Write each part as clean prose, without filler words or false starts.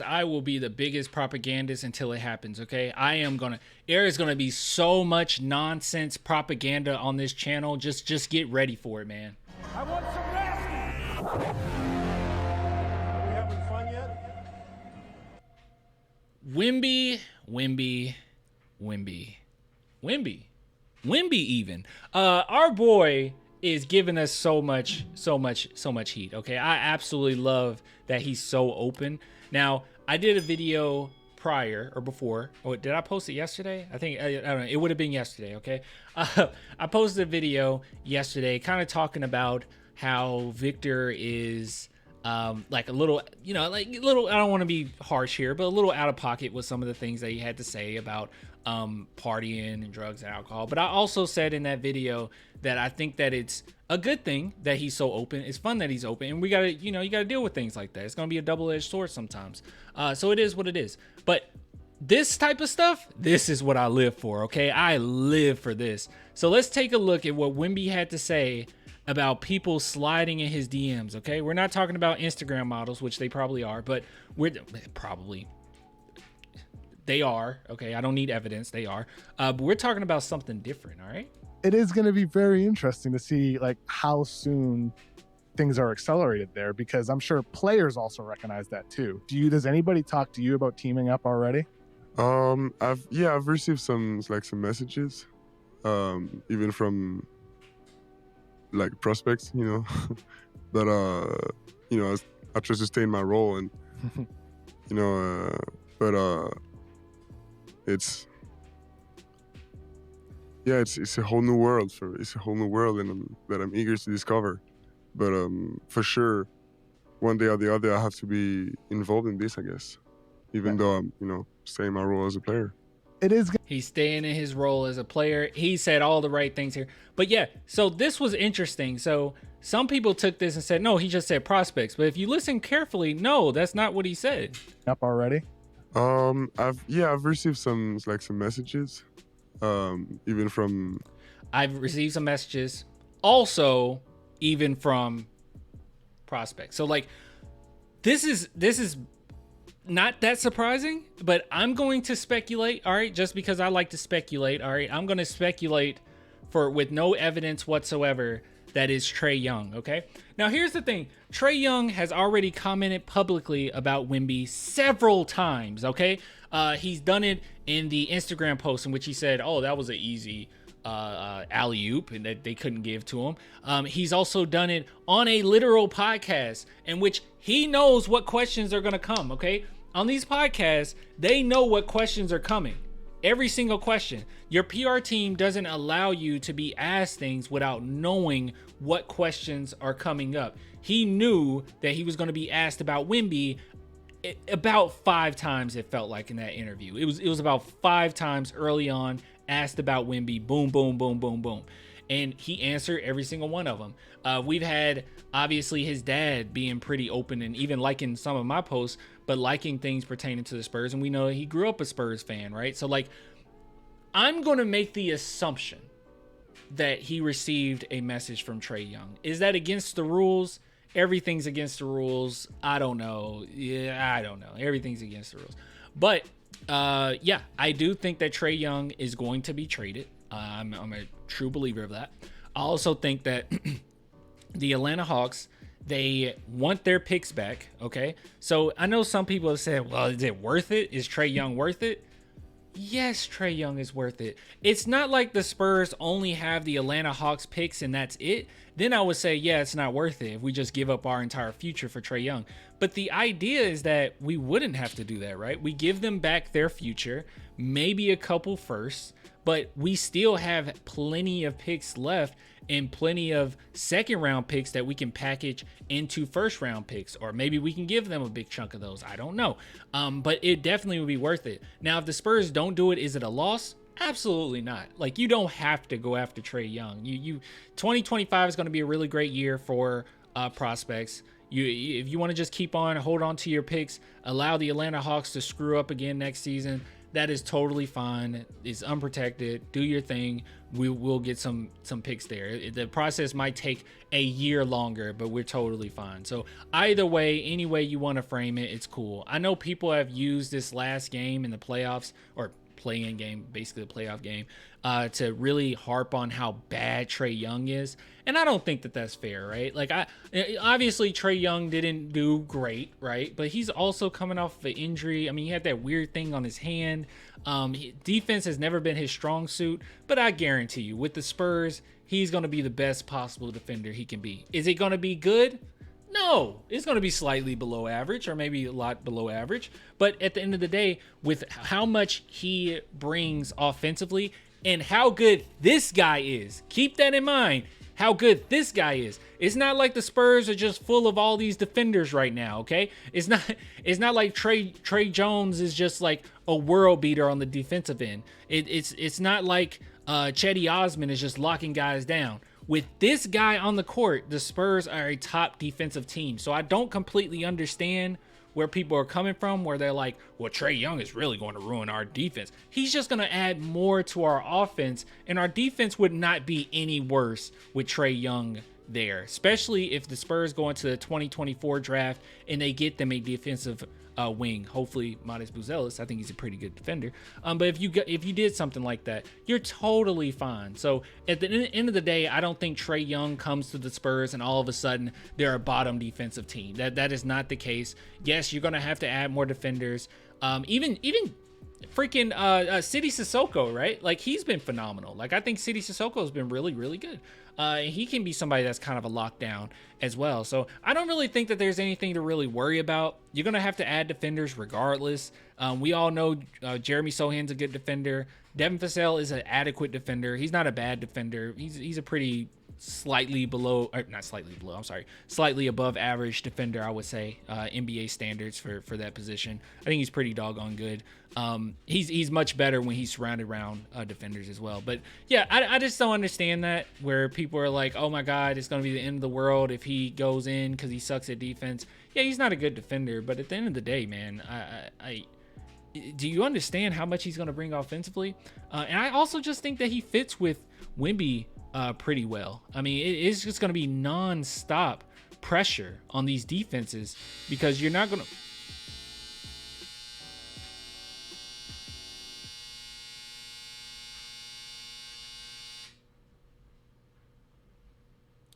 I will be the biggest propagandist until it happens, okay? There is gonna be so much nonsense propaganda on this channel. Just get ready for it, man. I want some nasty. Are we having fun yet? Wemby even. Our boy is giving us so much heat. Okay, I absolutely love that he's so open. Now, I did a video prior or before. Oh, did I post it yesterday? I think I don't know. It would have been yesterday. Okay, I posted a video yesterday, kind of talking about how Victor is like a little, I don't want to be harsh here, but a little out of pocket with some of the things that he had to say about partying and drugs and alcohol. But I also said in that video that I think that it's a good thing that he's so open. It's fun that he's open, and we gotta, you gotta deal with things like that. It's gonna be a double-edged sword sometimes. So it is what it is. But this type of stuff, this is what I live for. Okay, I live for this. So let's take a look at what Wemby had to say about people sliding in his DMs. Okay, we're not talking about Instagram models, which they probably are, but they are. Okay, I don't need evidence. They are. But we're talking about something different. All right. It is going to be very interesting to see like how soon things are accelerated there, because I'm sure players also recognize that too. Does anybody talk to you about teaming up already? I've received some messages, even from like prospects, but I try to stay in my role, and it's a whole new world and that I'm eager to discover. But for sure, one day or the other, I have to be involved in this, I guess, even though I'm staying in my role as a player. He's staying in his role as a player. He said all the right things here. But yeah, so this was interesting. So some people took this and said, no, he just said prospects. But if you listen carefully, no, that's not what he said. Up already? I've received some messages, even from... I've received some messages also even from prospects. So like, this is not that surprising, but I'm going to speculate, all right, just because I like to speculate, all right. I'm going to speculate with no evidence whatsoever that is Trae Young, okay? Now, here's the thing. Trae Young has already commented publicly about Wemby several times, okay? He's done it in the Instagram post in which he said, oh, that was an easy alley-oop and that they couldn't give to him. He's also done it on a literal podcast in which he knows what questions are going to come, okay? On these podcasts, they know what questions are coming. Every single question. Your PR team doesn't allow you to be asked things without knowing what questions are coming up. He knew that he was going to be asked about Wemby about 5 times, it felt like, in that interview. It was about 5 times early on, asked about Wemby, boom, boom, boom, boom, boom. And he answered every single one of them. We've had, obviously, his dad being pretty open and even liking some of my posts, but liking things pertaining to the Spurs. And we know he grew up a Spurs fan, right? So, like, I'm going to make the assumption that he received a message from Trae Young. Is that against the rules? Everything's against the rules. I don't know. Yeah, I don't know. Everything's against the rules. But, yeah, I do think that Trae Young is going to be traded. I'm a true believer of that. I also think that the Atlanta Hawks, they want their picks back, okay? So I know some people have said, well, is it worth it? Is Trae Young worth it? Yes, Trae Young is worth it. It's not like the Spurs only have the Atlanta Hawks picks and that's it. Then I would say, yeah, it's not worth it if we just give up our entire future for Trae Young. But the idea is that we wouldn't have to do that, right? We give them back their future, maybe a couple firsts, but we still have plenty of picks left and plenty of second round picks that we can package into first round picks, or maybe we can give them a big chunk of those. I don't know. But it definitely would be worth it. Now, if the Spurs don't do it, is it a loss? Absolutely not. Like, you don't have to go after Trae Young. 2025 is going to be a really great year for prospects. If you want to just hold on to your picks, allow the Atlanta Hawks to screw up again next season, that is totally fine. It's unprotected. Do your thing. We'll get some picks there. The process might take a year longer, but we're totally fine. So either way, any way you want to frame it, it's cool. I know people have used this last game in the playoffs, or play-in game, basically the playoff game, to really harp on how bad Trae Young is. And I don't think that that's fair, right? Like, obviously Trae Young didn't do great, right? But he's also coming off of an injury. I mean, he had that weird thing on his hand. Defense has never been his strong suit, but I guarantee you, with the Spurs, he's going to be the best possible defender he can be. Is it going to be good? No, it's going to be slightly below average, or maybe a lot below average. But at the end of the day, with how much he brings offensively and how good this guy is, keep that in mind, how good this guy is. It's not like the Spurs are just full of all these defenders right now, okay? It's not like Trae Jones is just like a world beater on the defensive end. It's not like Chetty Osman is just locking guys down. With this guy on the court, the Spurs are a top defensive team. So I don't completely understand where people are coming from, where they're like, well, Trae Young is really going to ruin our defense. He's just going to add more to our offense, and our defense would not be any worse with Trae Young there, especially if the Spurs go into the 2024 draft and they get them a defensive wing, hopefully Modest Buzelis. I think he's a pretty good defender. But if you did something like that, you're totally fine. So at the end of the day, I don't think Trae Young comes to the Spurs and all of a sudden they're a bottom defensive team. That is not the case. Yes, you're gonna have to add more defenders. Even freaking City Sissoko, right? Like, he's been phenomenal. Like, I think City Sissoko has been really, really good. He can be somebody that's kind of a lockdown as well. So I don't really think that there's anything to really worry about. You're going to have to add defenders regardless. We all know Jeremy Sohan's a good defender. Devin Vassell is an adequate defender. He's not a bad defender. He's a pretty slightly above average defender, I would say, NBA standards for that position. I think he's pretty doggone good. He's much better when he's surrounded around defenders as well. But yeah, I just don't understand that, where people are like, oh my God, it's going to be the end of the world if he goes in because he sucks at defense. Yeah, he's not a good defender, but at the end of the day, man, do you understand how much he's going to bring offensively? And I also just think that he fits with Wemby pretty well. I mean, it's just going to be non-stop pressure on these defenses, because you're not going to...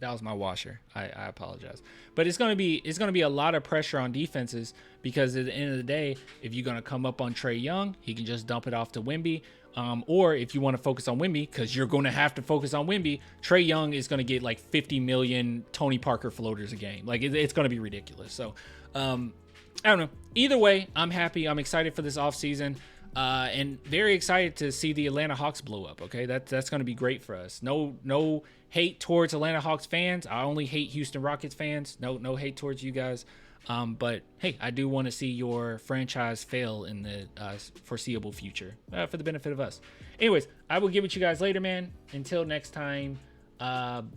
That was my washer. I apologize. But it's gonna be a lot of pressure on defenses, because at the end of the day, if you're gonna come up on Trae Young, he can just dump it off to Wemby. Or if you want to focus on Wemby, because you're going to have to focus on Wemby, Trae Young is going to get like 50 million Tony Parker floaters a game. Like, it's going to be ridiculous. So I don't know. Either way, I'm happy. I'm excited for this offseason. And very excited to see the Atlanta Hawks blow up. Okay, that's going to be great for us. No hate towards Atlanta Hawks fans. I only hate Houston Rockets fans. No hate towards you guys. But hey, I do want to see your franchise fail in the foreseeable future, for the benefit of us. Anyways, I will get with you guys later, man. Until next time, bye.